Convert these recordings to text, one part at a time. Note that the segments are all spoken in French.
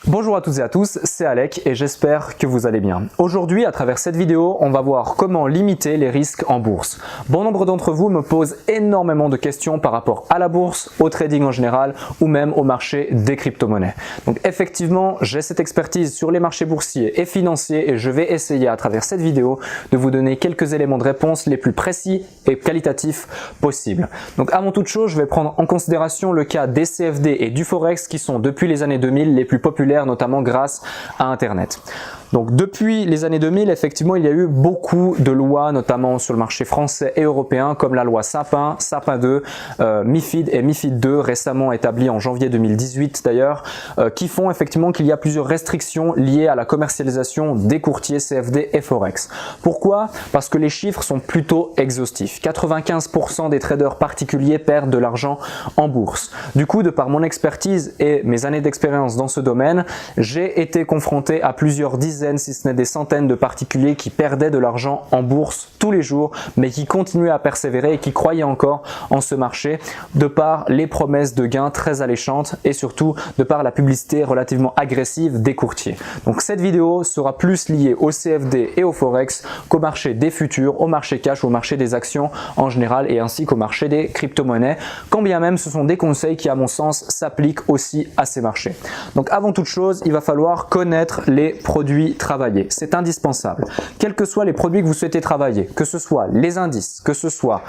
Bonjour à toutes et à tous, c'est Alec et j'espère que vous allez bien. Aujourd'hui, à travers cette vidéo, on va voir comment limiter les risques en bourse. Bon nombre d'entre vous me posent énormément de questions par rapport à la bourse, au trading en général ou même au marché des crypto-monnaies. Donc effectivement, j'ai cette expertise sur les marchés boursiers et financiers et je vais essayer à travers cette vidéo de vous donner quelques éléments de réponse les plus précis et qualitatifs possibles. Donc avant toute chose, je vais prendre en considération le cas des CFD et du Forex qui sont depuis les années 2000 les plus populaires, notamment grâce à Internet. Donc depuis les années 2000, effectivement, il y a eu beaucoup de lois, notamment sur le marché français et européen, comme la loi Sapin, Sapin 2, MIFID et MIFID 2, récemment établie en janvier 2018 d'ailleurs, qui font effectivement qu'il y a plusieurs restrictions liées à la commercialisation des courtiers CFD et Forex. Pourquoi? Parce que les chiffres sont plutôt exhaustifs. 95% des traders particuliers perdent de l'argent en bourse. Du coup, de par mon expertise et mes années d'expérience dans ce domaine, j'ai été confronté à plusieurs dizaines, si ce n'est des centaines de particuliers qui perdaient de l'argent en bourse tous les jours, mais qui continuaient à persévérer et qui croyaient encore en ce marché de par les promesses de gains très alléchantes et surtout de par la publicité relativement agressive des courtiers. Donc cette vidéo sera plus liée au CFD et au Forex qu'au marché des futurs, au marché cash, au marché des actions en général et ainsi qu'au marché des crypto-monnaies, quand bien même ce sont des conseils qui à mon sens s'appliquent aussi à ces marchés. Donc avant toute chose, il va falloir connaître les produits travailler. C'est indispensable. Quels que soient les produits que vous souhaitez travailler, que ce soit les indices, que ce soit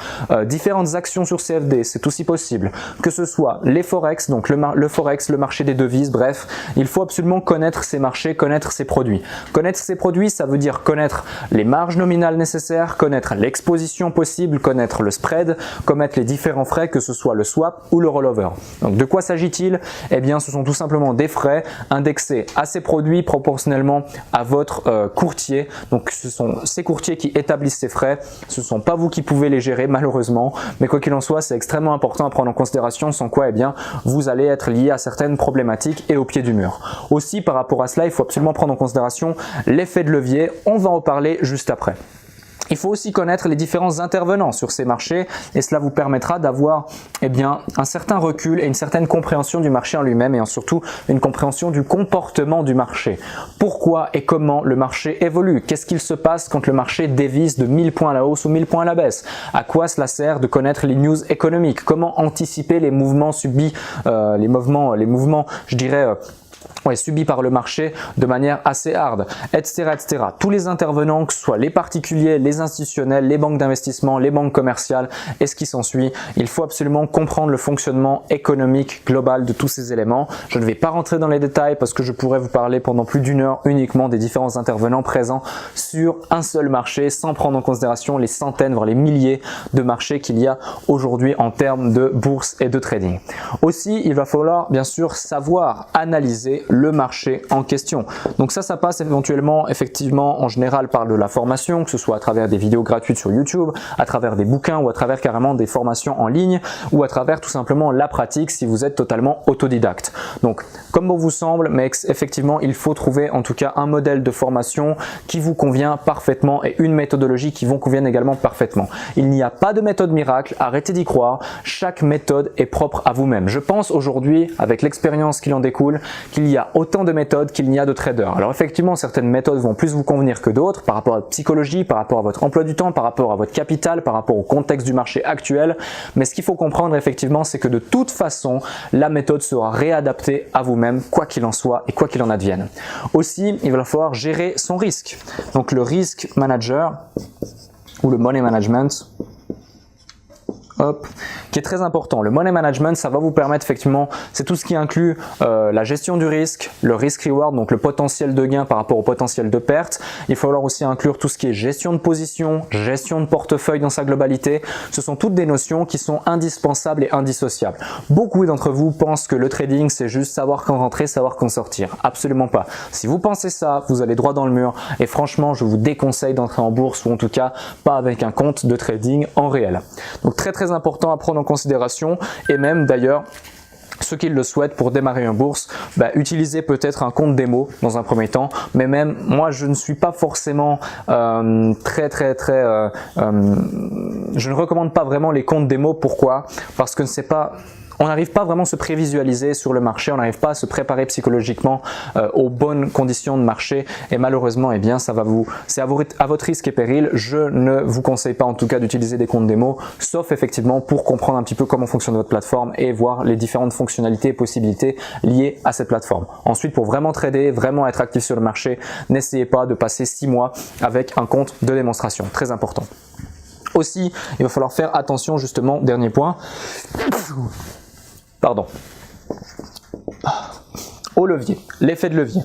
différentes actions sur CFD, c'est aussi possible, que ce soit les Forex, donc le Forex, le marché des devises, bref, il faut absolument connaître ces marchés, connaître ces produits. Connaître ces produits, ça veut dire connaître les marges nominales nécessaires, connaître l'exposition possible, connaître le spread, connaître les différents frais, que ce soit le swap ou le rollover. Donc de quoi s'agit-il? Eh bien, ce sont tout simplement des frais indexés à ces produits proportionnellement à votre courtier. Donc ce sont ces courtiers qui établissent ces frais, ce ne sont pas vous qui pouvez les gérer malheureusement, mais quoi qu'il en soit, c'est extrêmement important à prendre en considération, sans quoi eh bien, vous allez être lié à certaines problématiques et au pied du mur. Aussi par rapport à cela, il faut absolument prendre en considération l'effet de levier, on va en parler juste après. Il faut aussi connaître les différents intervenants sur ces marchés et cela vous permettra d'avoir un certain recul et une certaine compréhension du marché en lui-même et surtout une compréhension du comportement du marché. Pourquoi et comment le marché évolue? Qu'est-ce qu'il se passe quand le marché dévisse de 1000 points à la hausse ou 1000 points à la baisse? À quoi cela sert de connaître les news économiques? Comment anticiper les mouvements subis, les mouvements, je dirais, subi par le marché de manière assez hard, etc., etc. Tous les intervenants, que ce soit les particuliers, les institutionnels, les banques d'investissement, les banques commerciales et ce qui s'ensuit, il faut absolument comprendre le fonctionnement économique global de tous ces éléments. Je ne vais pas rentrer dans les détails parce que je pourrais vous parler pendant plus d'une heure uniquement des différents intervenants présents sur un seul marché sans prendre en considération les centaines, voire les milliers de marchés qu'il y a aujourd'hui en termes de bourse et de trading. Aussi, il va falloir bien sûr savoir analyser le marché en question. Donc ça passe éventuellement, effectivement, en général par de la formation, que ce soit à travers des vidéos gratuites sur YouTube, à travers des bouquins ou à travers carrément des formations en ligne ou à travers tout simplement la pratique si vous êtes totalement autodidacte. Donc, comme bon vous semble, mais effectivement, il faut trouver en tout cas un modèle de formation qui vous convient parfaitement et une méthodologie qui vous convienne également parfaitement. Il n'y a pas de méthode miracle, arrêtez d'y croire, chaque méthode est propre à vous-même. Je pense aujourd'hui, avec l'expérience qui en découle, qu'il y a autant de méthodes qu'il n'y a de traders. Alors effectivement, certaines méthodes vont plus vous convenir que d'autres par rapport à votre psychologie, par rapport à votre emploi du temps, par rapport à votre capital, par rapport au contexte du marché actuel. Mais ce qu'il faut comprendre effectivement, c'est que de toute façon, la méthode sera réadaptée à vous-même, quoi qu'il en soit et quoi qu'il en advienne. Aussi, il va falloir gérer son risque. Donc le risk manager ou le money management, qui est très important. Le money management, ça va vous permettre effectivement, c'est tout ce qui inclut la gestion du risque, le risk reward, donc le potentiel de gain par rapport au potentiel de perte. Il va falloir aussi inclure tout ce qui est gestion de position, gestion de portefeuille dans sa globalité. Ce sont toutes des notions qui sont indispensables et indissociables. Beaucoup d'entre vous pensent que le trading, c'est juste savoir quand rentrer, savoir quand sortir. Absolument pas. Si vous pensez ça, vous allez droit dans le mur et franchement, je vous déconseille d'entrer en bourse ou en tout cas pas avec un compte de trading en réel. Donc très important à prendre en considération et même d'ailleurs ceux qui le souhaitent pour démarrer une bourse, utilisez peut-être un compte démo dans un premier temps, mais même moi je ne suis pas forcément je ne recommande pas vraiment les comptes démo. Pourquoi? Parce que c'est pas on n'arrive pas vraiment à se prévisualiser sur le marché, on n'arrive pas à se préparer psychologiquement aux bonnes conditions de marché et malheureusement, eh bien, c'est à votre risque et péril. Je ne vous conseille pas en tout cas d'utiliser des comptes démo, sauf effectivement pour comprendre un petit peu comment fonctionne votre plateforme et voir les différentes fonctionnalités et possibilités liées à cette plateforme. Ensuite, pour vraiment trader, vraiment être actif sur le marché, n'essayez pas de passer 6 mois avec un compte de démonstration, très important. Aussi, il va falloir faire attention justement, dernier point, pardon, au levier, l'effet de levier.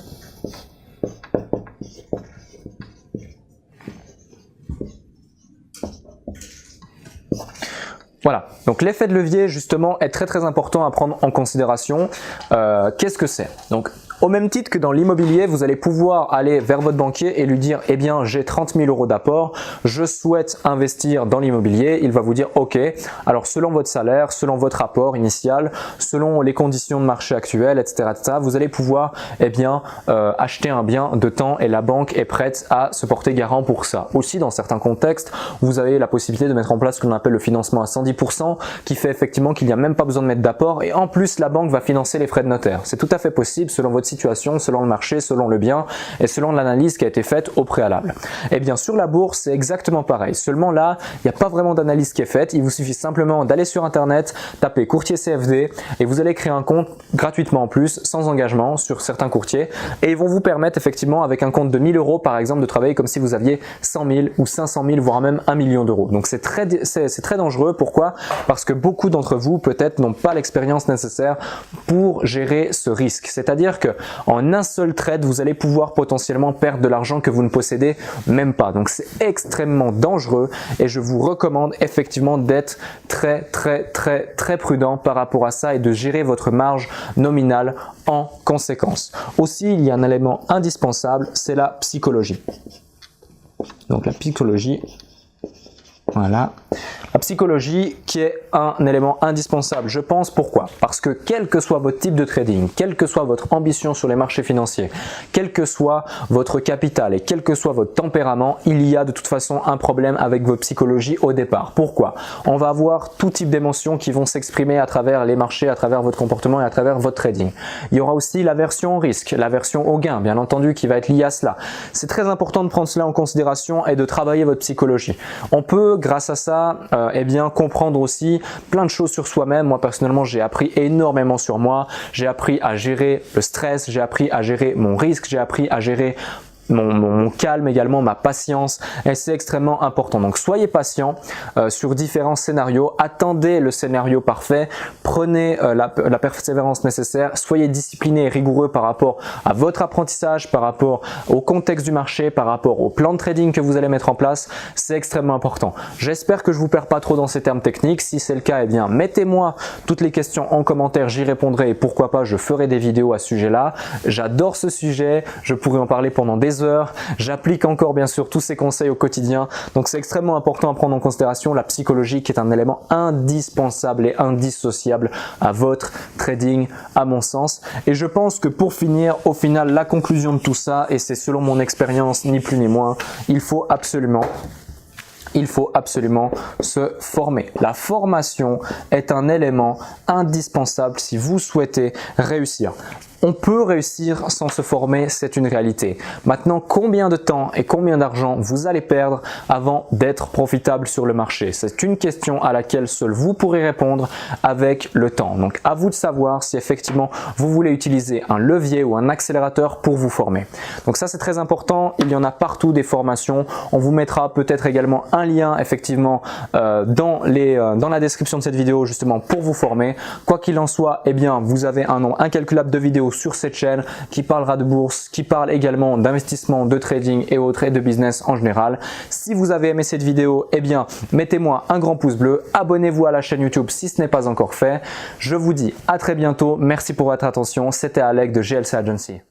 Voilà, donc l'effet de levier justement est très important à prendre en considération. Qu'est-ce que c'est? Donc, au même titre que dans l'immobilier, vous allez pouvoir aller vers votre banquier et lui dire « Eh bien, j'ai 30 000 € d'apport, je souhaite investir dans l'immobilier. » Il va vous dire « Ok, alors selon votre salaire, selon votre apport initial, selon les conditions de marché actuelles, etc. vous allez pouvoir acheter un bien de temps et la banque est prête à se porter garant pour ça. » Aussi, dans certains contextes, vous avez la possibilité de mettre en place ce qu'on appelle le financement à 110% qui fait effectivement qu'il n'y a même pas besoin de mettre d'apport et en plus, la banque va financer les frais de notaire. C'est tout à fait possible selon votre situation, selon le marché, selon le bien et selon l'analyse qui a été faite au préalable. Et bien sur la bourse, c'est exactement pareil. Seulement là, il n'y a pas vraiment d'analyse qui est faite. Il vous suffit simplement d'aller sur internet, taper courtier CFD et vous allez créer un compte gratuitement en plus, sans engagement sur certains courtiers et ils vont vous permettre effectivement avec un compte de 1000 € par exemple de travailler comme si vous aviez 100 000 ou 500 000 voire même 1 million d'euros. Donc c'est très dangereux. Pourquoi? Parce que beaucoup d'entre vous peut-être n'ont pas l'expérience nécessaire pour gérer ce risque. C'est-à-dire que en un seul trade, vous allez pouvoir potentiellement perdre de l'argent que vous ne possédez même pas. Donc c'est extrêmement dangereux et je vous recommande effectivement d'être très prudent par rapport à ça et de gérer votre marge nominale en conséquence. Aussi, il y a un élément indispensable, c'est la psychologie. Donc la psychologie, voilà. La psychologie qui est un élément indispensable, je pense. Pourquoi? Parce que quel que soit votre type de trading, quelle que soit votre ambition sur les marchés financiers, quel que soit votre capital et quel que soit votre tempérament, il y a de toute façon un problème avec votre psychologie au départ. Pourquoi? On va avoir tout type d'émotions qui vont s'exprimer à travers les marchés, à travers votre comportement et à travers votre trading. Il y aura aussi l'aversion au risque, l'aversion au gain, bien entendu, qui va être liée à cela. C'est très important de prendre cela en considération et de travailler votre psychologie. On peut, grâce à ça, comprendre aussi plein de choses sur soi-même. Moi personnellement, j'ai appris énormément sur moi. J'ai appris à gérer le stress, j'ai appris à gérer mon risque, j'ai appris à gérer mon calme également, ma patience et c'est extrêmement important. Donc soyez patient sur différents scénarios, attendez le scénario parfait, prenez la persévérance nécessaire, soyez discipliné et rigoureux par rapport à votre apprentissage, par rapport au contexte du marché, par rapport au plan de trading que vous allez mettre en place, c'est extrêmement important. J'espère que je vous perds pas trop dans ces termes techniques. Si c'est le cas, eh bien mettez-moi toutes les questions en commentaire, j'y répondrai et pourquoi pas je ferai des vidéos à ce sujet-là. J'adore ce sujet, je pourrais en parler pendant des heures. J'applique encore bien sûr tous ces conseils au quotidien. Donc c'est extrêmement important à prendre en considération la psychologie qui est un élément indispensable et indissociable à votre trading à mon sens. Et je pense que pour finir, au final, la conclusion de tout ça, et c'est selon mon expérience ni plus ni moins, il faut absolument se former. La formation est un élément indispensable si vous souhaitez réussir. On peut réussir sans se former, c'est une réalité. Maintenant, combien de temps et combien d'argent vous allez perdre avant d'être profitable sur le marché? C'est une question à laquelle seul vous pourrez répondre avec le temps. Donc, à vous de savoir si effectivement vous voulez utiliser un levier ou un accélérateur pour vous former. Donc ça, c'est très important. Il y en a partout des formations. On vous mettra peut-être également un lien effectivement dans la description de cette vidéo justement pour vous former. Quoi qu'il en soit, eh bien, vous avez un nombre incalculable de vidéos sur cette chaîne qui parlera de bourse, qui parle également d'investissement, de trading et autres et de business en général. Si vous avez aimé cette vidéo, eh bien mettez-moi un grand pouce bleu, abonnez-vous à la chaîne YouTube si ce n'est pas encore fait. Je vous dis à très bientôt, merci pour votre attention, c'était Alec de GLC Agency.